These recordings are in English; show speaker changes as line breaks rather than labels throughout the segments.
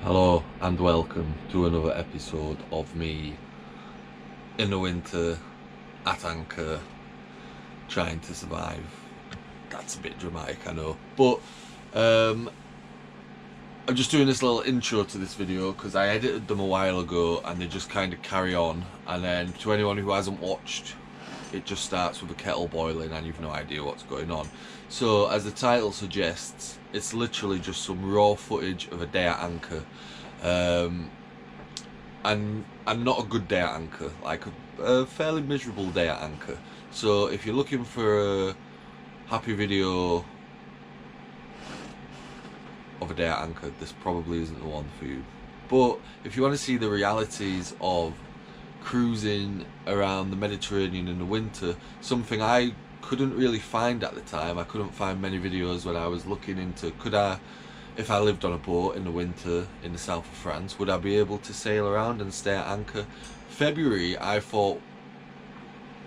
Hello and welcome to another episode of me in the winter at anchor trying to survive. That's a bit dramatic, I know, but I'm just doing this little intro to this video because I edited them a while ago and they just kind of carry on, and then to anyone who hasn't watched, it just starts with a kettle boiling and you've no idea what's going on. So as the title suggests, it's literally just some raw footage of a day at anchor, and not a good day at anchor, like a fairly miserable day at anchor. So if you're looking for a happy video of a day at anchor, this probably isn't the one for you. But if you want to see the realities of cruising around the Mediterranean in the winter, something I couldn't really find at the time. I couldn't find many videos when I was looking into, if I lived on a boat in the winter in the south of France, would I be able to sail around and stay at anchor? February, I thought,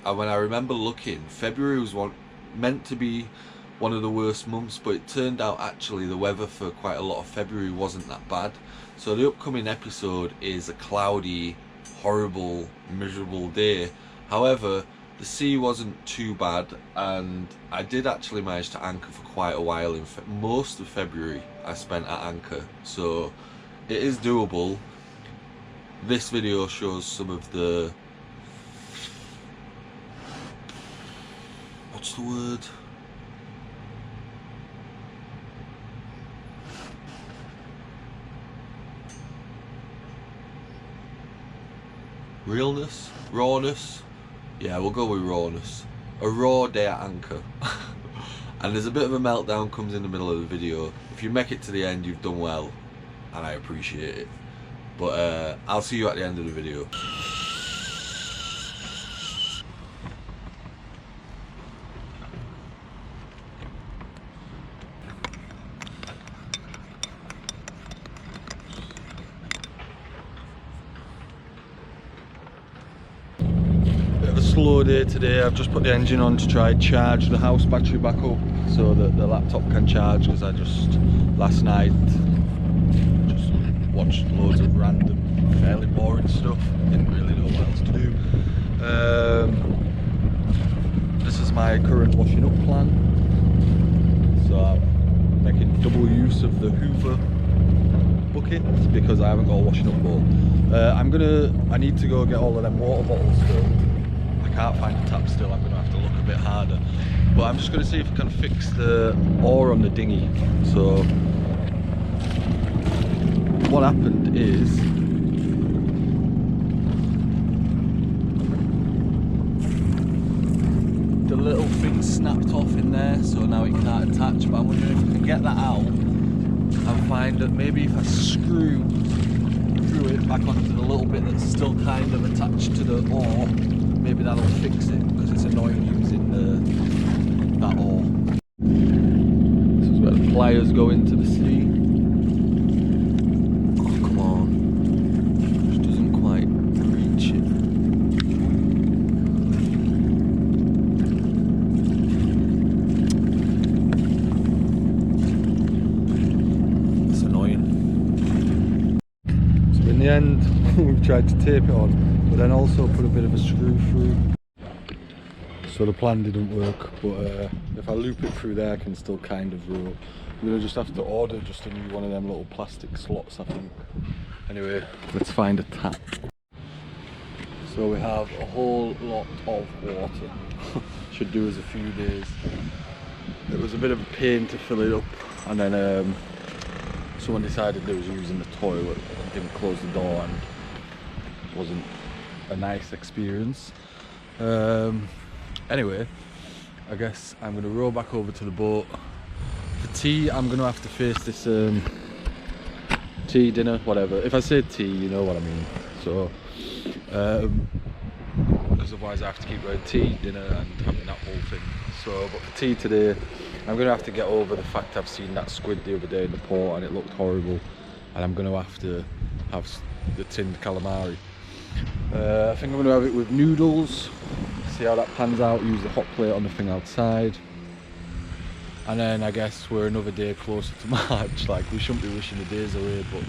when I remember looking, February was meant to be one of the worst months, but it turned out actually the weather for quite a lot of February wasn't that bad. So the upcoming episode is a cloudy, horrible, miserable day. However, the sea wasn't too bad, and I did actually manage to anchor for quite a while. In most of February I spent at anchor, so it is doable. This video shows some of the, what's the word? Realness? Rawness? Yeah, we'll go with rawness. A raw day at anchor. And there's a bit of a meltdown comes in the middle of the video. If you make it to the end, you've done well, and I appreciate it. But I'll see you at the end of the video. Slow day today. I've just put the engine on to try charge the house battery back up so that the laptop can charge, because I just last night just watched loads of random fairly boring stuff, didn't really know what else to do. This is my current washing up plan, so I'm making double use of the Hoover bucket because I haven't got a washing up bowl. I need to go get all of them water bottles filled. Can't find a tap still. I'm going to have to look a bit harder, but I'm just going to see if I can fix the oar on the dinghy. So what happened is the little thing snapped off in there, so now it can't attach. But I'm wondering if I can get that out and find that maybe if I screw it back onto the little bit that's still kind of attached to the oar, maybe that'll fix it, because it's annoying using that oar. This is where the pliers go into the sea. Oh, come on. Just doesn't quite reach it. It's annoying. So in the end, we've tried to tape it on, but then also put a bit of a screw through. So the plan didn't work, but if I loop it through there I can still kind of row. I'm gonna just have to order just a new one of them little plastic slots, I think. Anyway, let's find a tap. So we have a whole lot of water. Should do us a few days. It was a bit of a pain to fill it up, and then someone decided they was using the toilet, didn't close the door, and it wasn't a nice experience. Anyway, I guess I'm going to row back over to the boat. For tea, I'm going to have to face this tea, dinner, whatever. If I say tea, you know what I mean. So, because otherwise I have to keep going tea, dinner, and having that whole thing. So, but for tea today, I'm going to have to get over the fact I've seen that squid the other day in the port and it looked horrible, and I'm going to have the tinned calamari. I think I'm going to have it with noodles, see how that pans out, use the hot plate on the thing outside. And then I guess we're another day closer to March. Like, we shouldn't be wishing the days away, but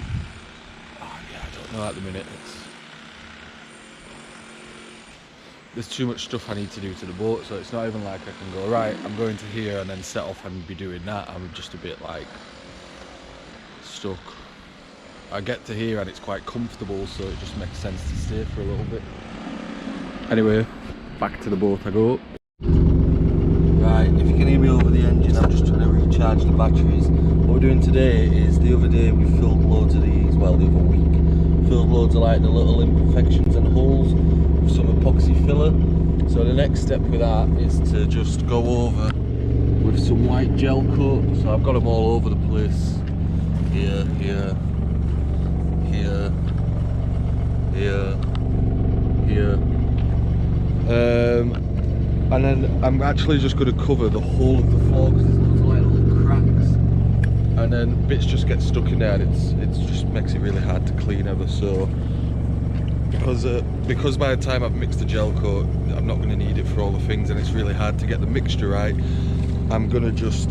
No, at the minute there's too much stuff I need to do to the boat, so it's not even like I can go, right, I'm going to here and then set off and be doing that. I'm just a bit like stuck. I get to here and it's quite comfortable, so it just makes sense to stay for a little bit. Anyway, back to the boat I go. Right, if you can hear me over the engine, I'm just trying to recharge the batteries. What we're doing today is, the other day we filled loads of these, well, the other week, filled loads of like the little imperfections and holes with some epoxy filler. So the next step with that is to just go over with some white gel coat. So I've got them all over the place. Here, here, here, here, here. And then I'm actually just going to cover the whole of the floor because there's loads of like little cracks, and then bits just get stuck in there, and it just makes it really hard to clean ever so. Because by the time I've mixed the gel coat, I'm not going to need it for all the things, and it's really hard to get the mixture right. I'm going to just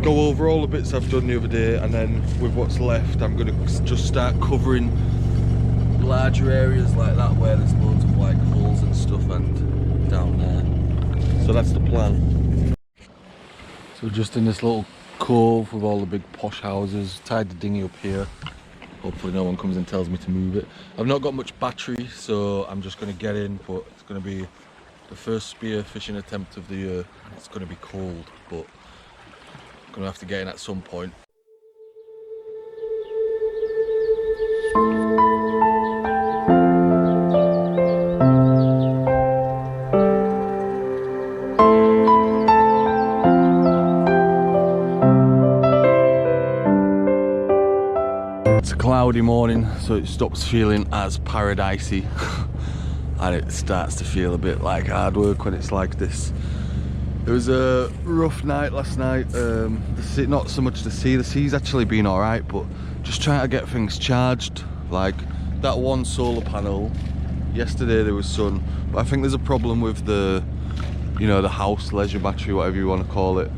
go over all the bits I've done the other day, and then with what's left I'm going to just start covering larger areas like that where there's loads of like holes and stuff and down there. So that's the plan. So just in this little cove with all the big posh houses, tied the dinghy up here. Hopefully no one comes and tells me to move it. I've not got much battery, so I'm just going to get in, but it's going to be the first spear fishing attempt of the year. It's going to be cold, but I'm going to have to get in at some point. It's a cloudy morning, so it stops feeling as paradisey and it starts to feel a bit like hard work when it's like this. It was a rough night last night. The sea, not so much the sea's actually been alright, but just trying to get things charged. Like that one solar panel, yesterday there was sun, but I think there's a problem with the, you know, the house leisure battery, whatever you want to call it.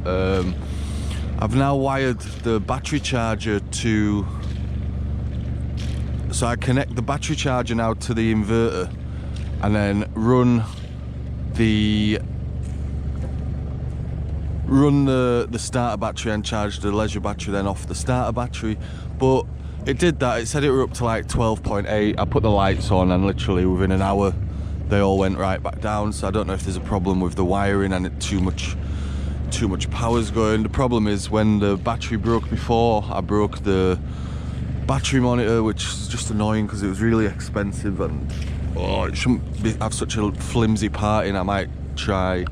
I've now wired the battery charger to, so I connect the battery charger now to the inverter and then run the starter battery and charge the leisure battery then off the starter battery. But it did that, it said it were up to like 12.8. I put the lights on and literally within an hour they all went right back down. So I don't know if there's a problem with the wiring and too much power's going. The problem is when the battery broke before, I broke the battery monitor, which is just annoying because it was really expensive, and it shouldn't have such a flimsy part in. I might try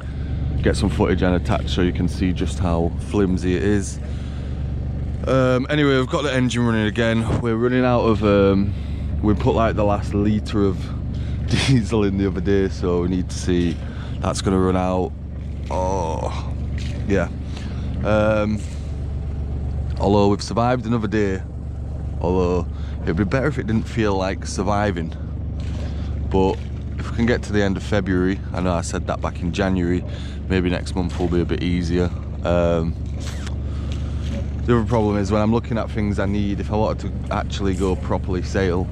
get some footage and attach so you can see just how flimsy it is. Anyway, we've got the engine running again. We're running out of we put like the last litre of diesel in the other day, so we need to see, that's going to run out. Oh yeah. Although we've survived another day, although it'd be better if it didn't feel like surviving. But if we can get to the end of February, I know I said that back in January, maybe next month will be a bit easier. The other problem is when I'm looking at things I need, if I wanted to actually go properly sail,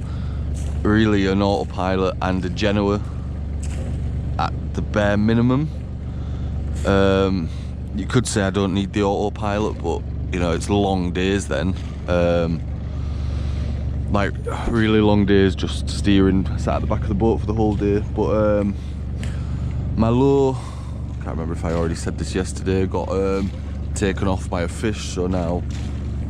really an autopilot and a Genoa at the bare minimum. You could say I don't need the autopilot, but you know, it's long days then. Like really long days just steering, sat at the back of the boat for the whole day. But my low, I can't remember if I already said this yesterday, got taken off by a fish, so now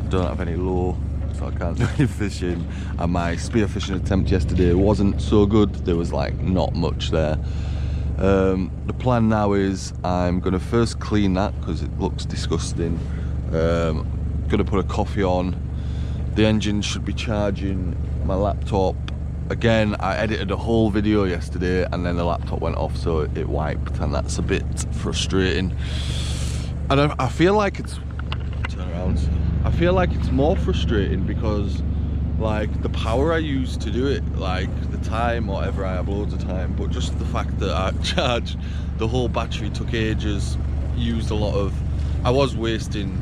I don't have any low, so I can't do any fishing. And my spear fishing attempt yesterday wasn't so good, there was like not much there. The plan now is I'm going to first clean that because it looks disgusting. Going to put a coffee on. The engine should be charging. My laptop, again, I edited a whole video yesterday and then the laptop went off, so it wiped, and that's a bit frustrating. And I feel like it's, turn around, I feel like it's more frustrating because like the power I use to do it, like the time, whatever, I have loads of time, but just the fact that I charged the whole battery took ages, used a lot of, I was wasting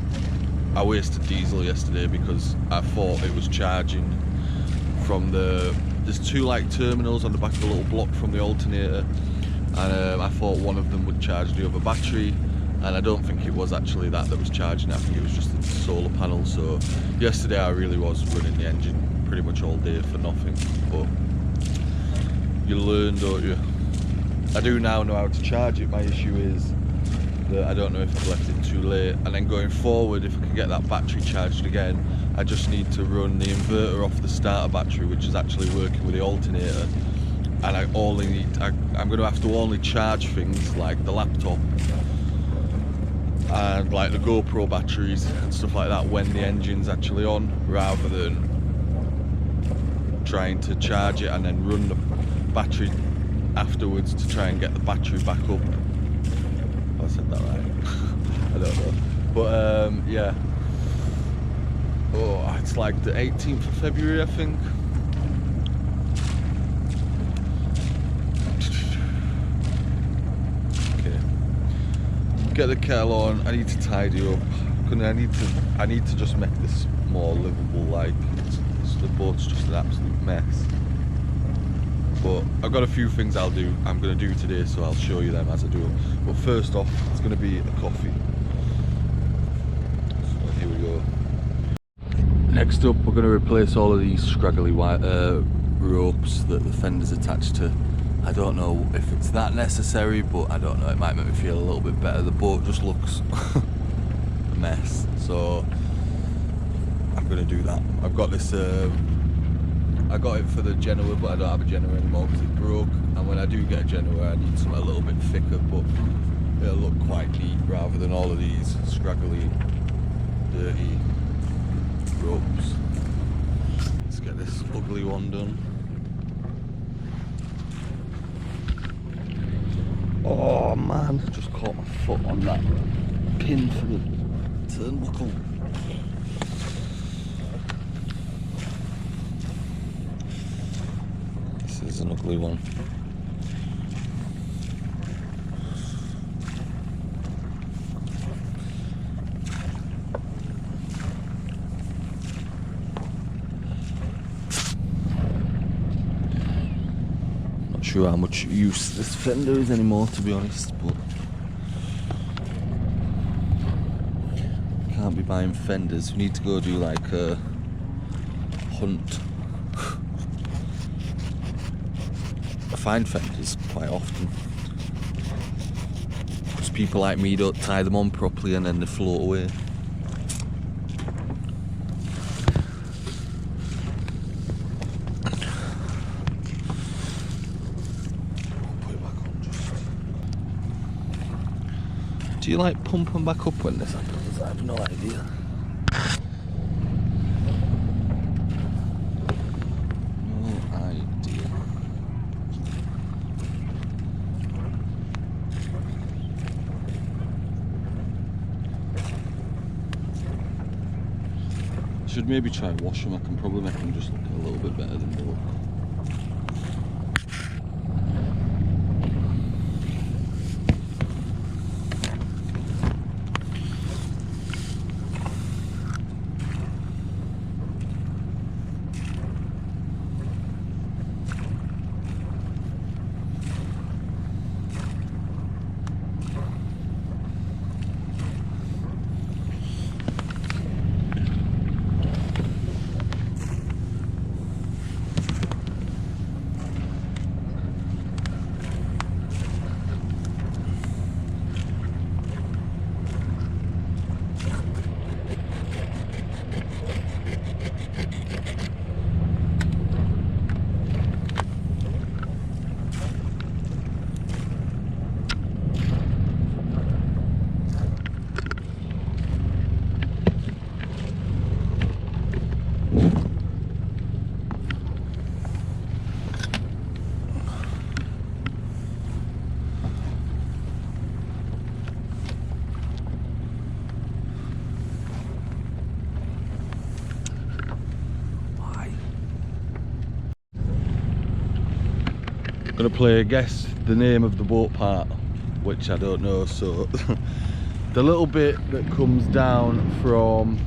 I wasted diesel yesterday because I thought it was charging from there's two like terminals on the back of the little block from the alternator, and I thought one of them would charge the other battery, and I don't think it was actually that was charging it. I think it was just the solar panel. So yesterday I really was running the engine pretty much all day for nothing, but you learn, don't you? I do now know how to charge it. My issue is that I don't know if I've left it too late, and then going forward, if I can get that battery charged again, I just need to run the inverter off the starter battery, which is actually working with the alternator, and I'm going to have to only charge things like the laptop and like the GoPro batteries and stuff like that when the engine's actually on, rather than trying to charge it and then run the battery afterwards to try and get the battery back up. I said that right? I don't know, but yeah. Oh, it's like the 18th of February, I think. Okay, get the kettle on. I need to tidy up. I need to just make this more livable. Like, the boat's just an absolute mess. But I've got a few things I'm going to do today, so I'll show you them as I do them. But first off, it's going to be a coffee. So here we go. Next up, we're going to replace all of these scraggly white ropes that the fender's attached to. I don't know if it's that necessary, but I don't know, it might make me feel a little bit better. The boat just looks a mess, so I'm going to do that. I've got this, I got it for the Genoa, but I don't have a Genoa anymore because it broke, and when I do get a Genoa I need something a little bit thicker, but it'll look quite neat rather than all of these scraggly, dirty ropes. Let's get this ugly one done. Oh man, just caught my foot on that pin for the turnbuckle. This is an ugly one. Not sure how much use this fender is anymore, to be honest, but can't be buying fenders. We need to go do like a hunt. I find fenders quite often because people like me don't tie them on properly and then they float away. Do you like pump them back up when this happens? I have no idea. No idea. Should maybe try and wash them. I can probably make them just look a little bit better than they look. Gonna play guess the name of the boat part, which I don't know. So the little bit that comes down from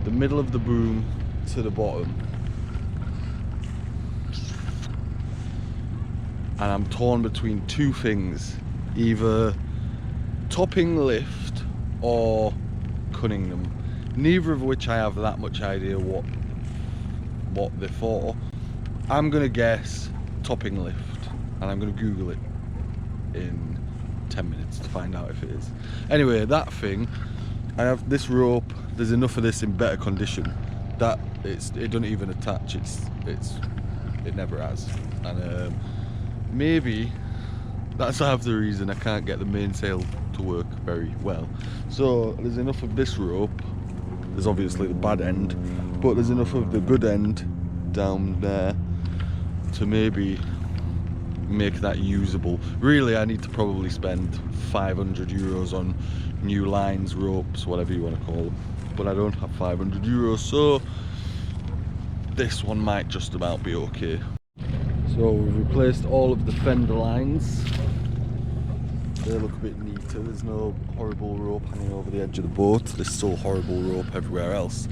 the middle of the boom to the bottom. And I'm torn between two things, either topping lift or Cunningham, neither of which I have that much idea what they're for. I'm gonna guess topping lift, and I'm gonna Google it in 10 minutes to find out if it is. Anyway, that thing, I have this rope. There's enough of this in better condition that it doesn't even attach. It never has, and maybe that's half the reason I can't get the mainsail to work very well. So there's enough of this rope. There's obviously the bad end, but there's enough of the good end down there to maybe make that usable. Really, I need to probably spend 500 euros on new lines, ropes, whatever you want to call them, but I don't have 500 euros, so this one might just about be okay. So we've replaced all of the fender lines. They look a bit neater. There's no horrible rope hanging over the edge of the boat. There's still horrible rope everywhere else.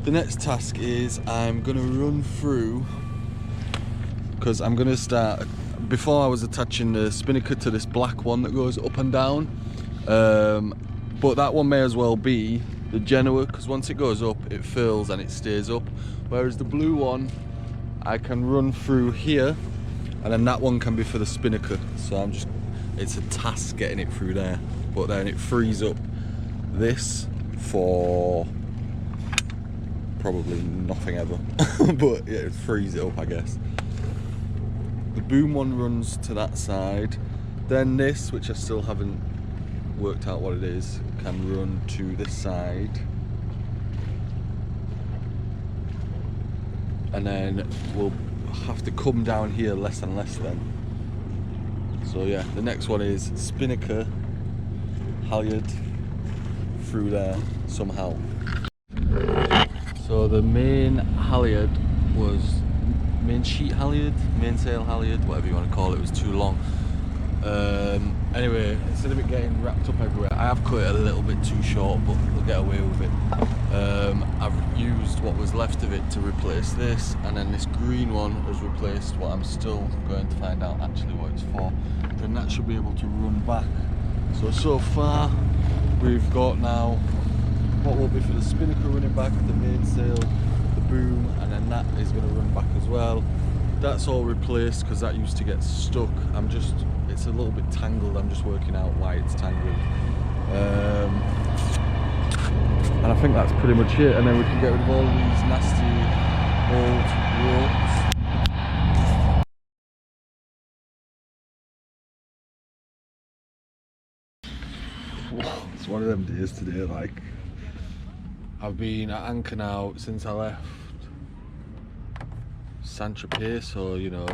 The next task is I'm going to run through, because I'm going to start, before I was attaching the spinnaker to this black one that goes up and down, but that one may as well be the Genoa, because once it goes up it fills and it stays up, whereas the blue one I can run through here, and then that one can be for the spinnaker. So it's a task getting it through there, but then it frees up this for probably nothing ever. But yeah, it frees it up, I guess. The boom one runs to that side, then this, which I still haven't worked out what it is, can run to this side, and then we'll have to come down here less and less then. So yeah, the next one is spinnaker halyard through there somehow. So the main halyard was main sheet halyard, mainsail halyard, whatever you want to call it, was too long. Anyway, instead of it getting wrapped up everywhere, I have cut it a little bit too short, but we'll get away with it. I've used what was left of it to replace this, and then this green one has replaced what I'm still going to find out actually what it's for. Then that should be able to run back. So far we've got now what will be for the spinnaker running back, the mainsail, the boom, and then that is going to run back as well. That's all replaced because that used to get stuck. It's a little bit tangled. I'm just working out why it's tangled. And I think that's pretty much it. And then we can get rid of all of these nasty old ropes. It's one of them days today. Like, I've been at anchor now since I left Saint-Tropez, so you know,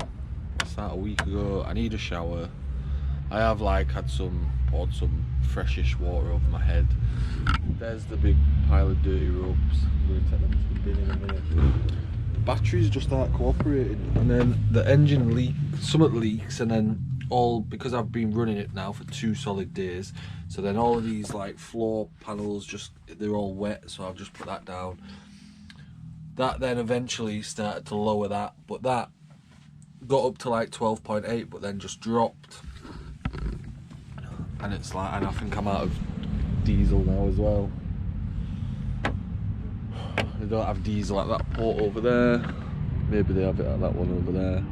it's that a week ago. I need a shower. I have poured some freshish water over my head. There's the big pile of dirty ropes. I'm going to take them to the bin in a minute. The batteries just aren't cooperating, and then the engine leaks, and then because I've been running it now for 2 solid days, so then all of these like floor panels they're all wet, so I've just put that down. That then eventually started to lower that, but that got up to like 12.8, but then just dropped. And it's like, and I think I'm out of diesel now as well. They don't have diesel at that port over there. Maybe they have it at that one over there.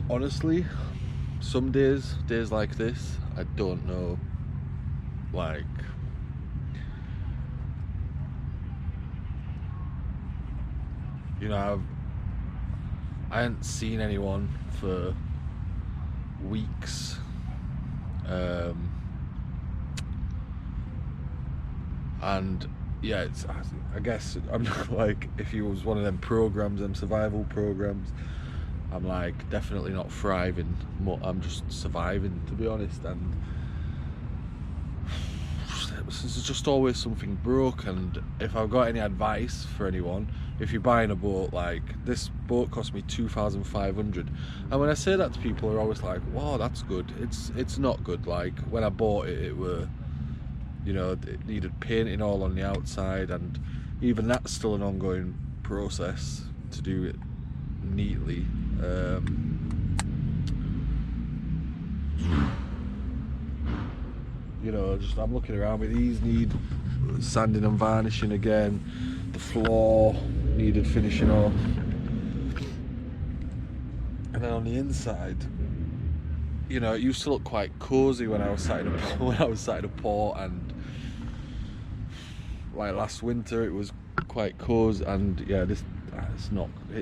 Honestly, some days like this, I don't know, like, you know, I hadn't seen anyone for weeks. And yeah, I guess I'm like, if you was one of them programs, them survival programs, I'm like definitely not thriving. I'm just surviving, to be honest. And there's just always something broke. And if I've got any advice for anyone,
if you're buying a boat, like this boat cost me 2,500, and when I say that to people, they're always like, wow, that's good. It's not good. Like when I bought it, it were, you know, it needed painting all on the outside, and even that's still an ongoing process to do it neatly. You know, just I'm looking around, but these need sanding and varnishing again. The floor needed finishing off, and then on the inside, you know, it used to look quite cozy when I was sat in a port, and like last winter it was quite cozy, and yeah, it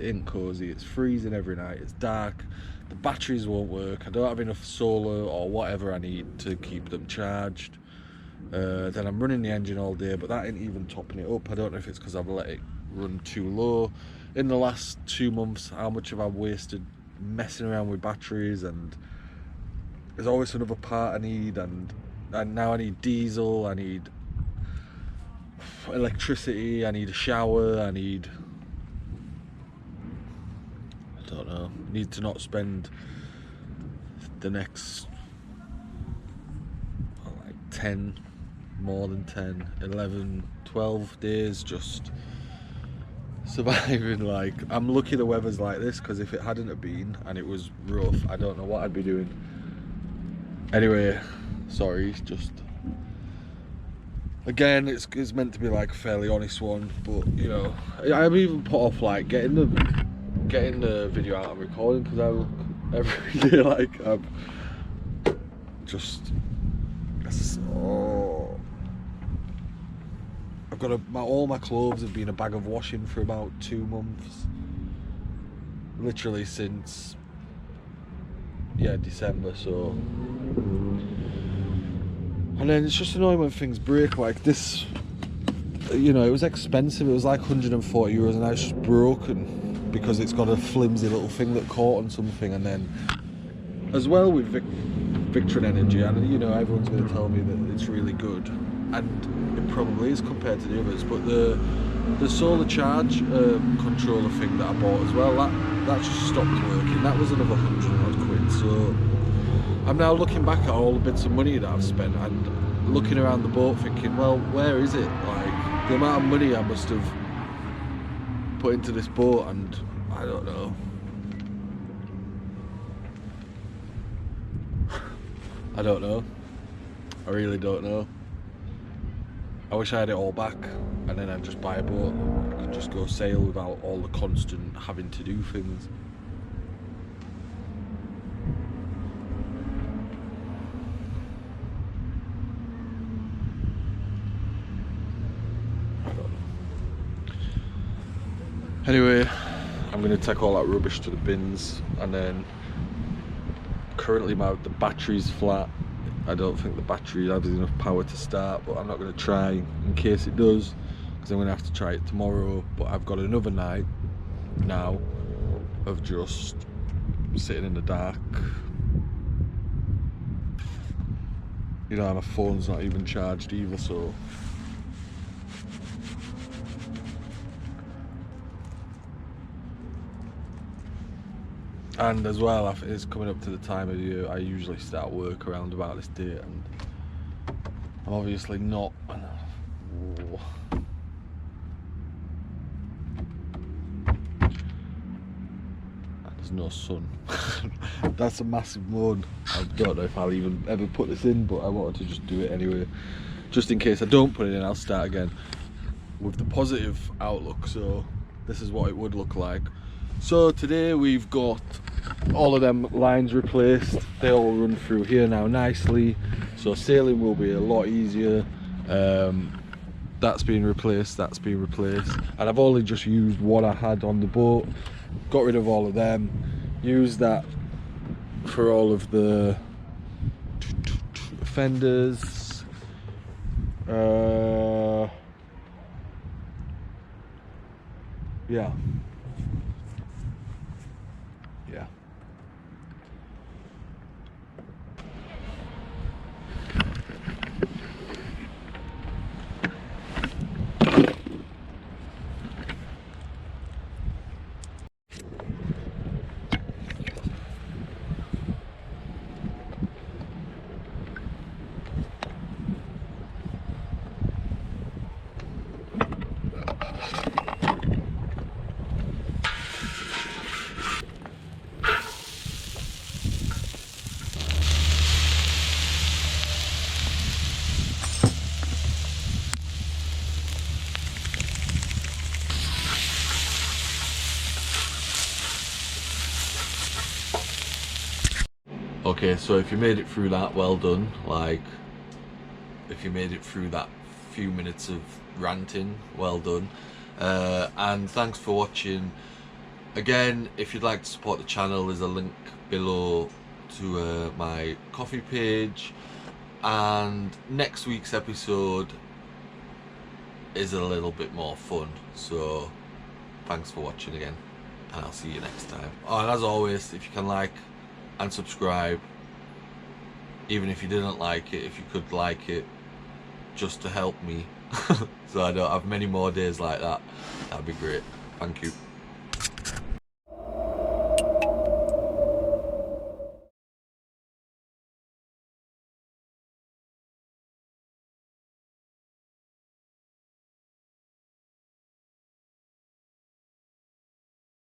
ain't cozy. It's freezing every night, it's dark, the batteries won't work, I don't have enough solar or whatever I need to keep them charged. Then I'm running the engine all day, but that ain't even topping it up. I don't know if it's because I've let it run too low in the last 2 months. How much have I wasted messing around with batteries, and there's always another part I need, and now I need diesel, I need electricity, I need a shower, I need, I don't know, need to not spend the next like 10, more than 10, 11, 12 days just surviving. Like, I'm lucky the weather's like this, because if it hadn't have been and it was rough, I don't know what I'd be doing. Anyway, sorry, just again, it's meant to be like a fairly honest one, but you know, I'm even put off like getting the video out and recording, because I look every day like I'm just I've got all my clothes have been in a bag of washing for about 2 months, literally since December. So, and then it's just annoying when things break like this. You know, it was expensive, it was like 140 euros, and now it's just broken because it's got a flimsy little thing that caught on something. And then as well with Victron Energy, and you know, everyone's going to tell me that it's really good, and it probably is compared to the others, but the solar charge controller thing that I bought as well, that just stopped working. That was another 100 odd quid. So I'm now looking back at all the bits of money that I've spent and looking around the boat thinking, well, where is it? Like, the amount of money I must have put into this boat, and I don't know. I don't know. I really don't know. I wish I had it all back, and then I'd just buy a boat. I could just go sail without all the constant having to do things. I don't know. Anyway, I'm going to take all that rubbish to the bins, and then currently the battery's flat. I don't think the battery has enough power to start, but I'm not going to try in case it does, because I'm going to have to try it tomorrow. But I've got another night now of just sitting in the dark. You know, my phone's not even charged either, so and as well, it's coming up to the time of year I usually start work around about this date, and I'm obviously not. There's no sun. That's a massive moan. I don't know if I'll even ever put this in, but I wanted to just do it anyway, just in case I don't put it in. I'll start again with the positive outlook. So this is what it would look like. So today we've got all of them lines replaced. They all run through here now nicely, so sailing will be a lot easier. That's been replaced, that's been replaced, and I've only just used what I had on the boat, got rid of all of them, used that for all of the fenders. Yeah. Okay, so if you made it through that, well done. Like, if you made it through that few minutes of ranting, well done. And thanks for watching. Again, if you'd like to support the channel, there's a link below to my coffee page. And next week's episode is a little bit more fun. So thanks for watching again, and I'll see you next time. Oh, and as always, if you can like and subscribe, even if you didn't like it, if you could like it just to help me so I don't have many more days like that, that'd be great. Thank you.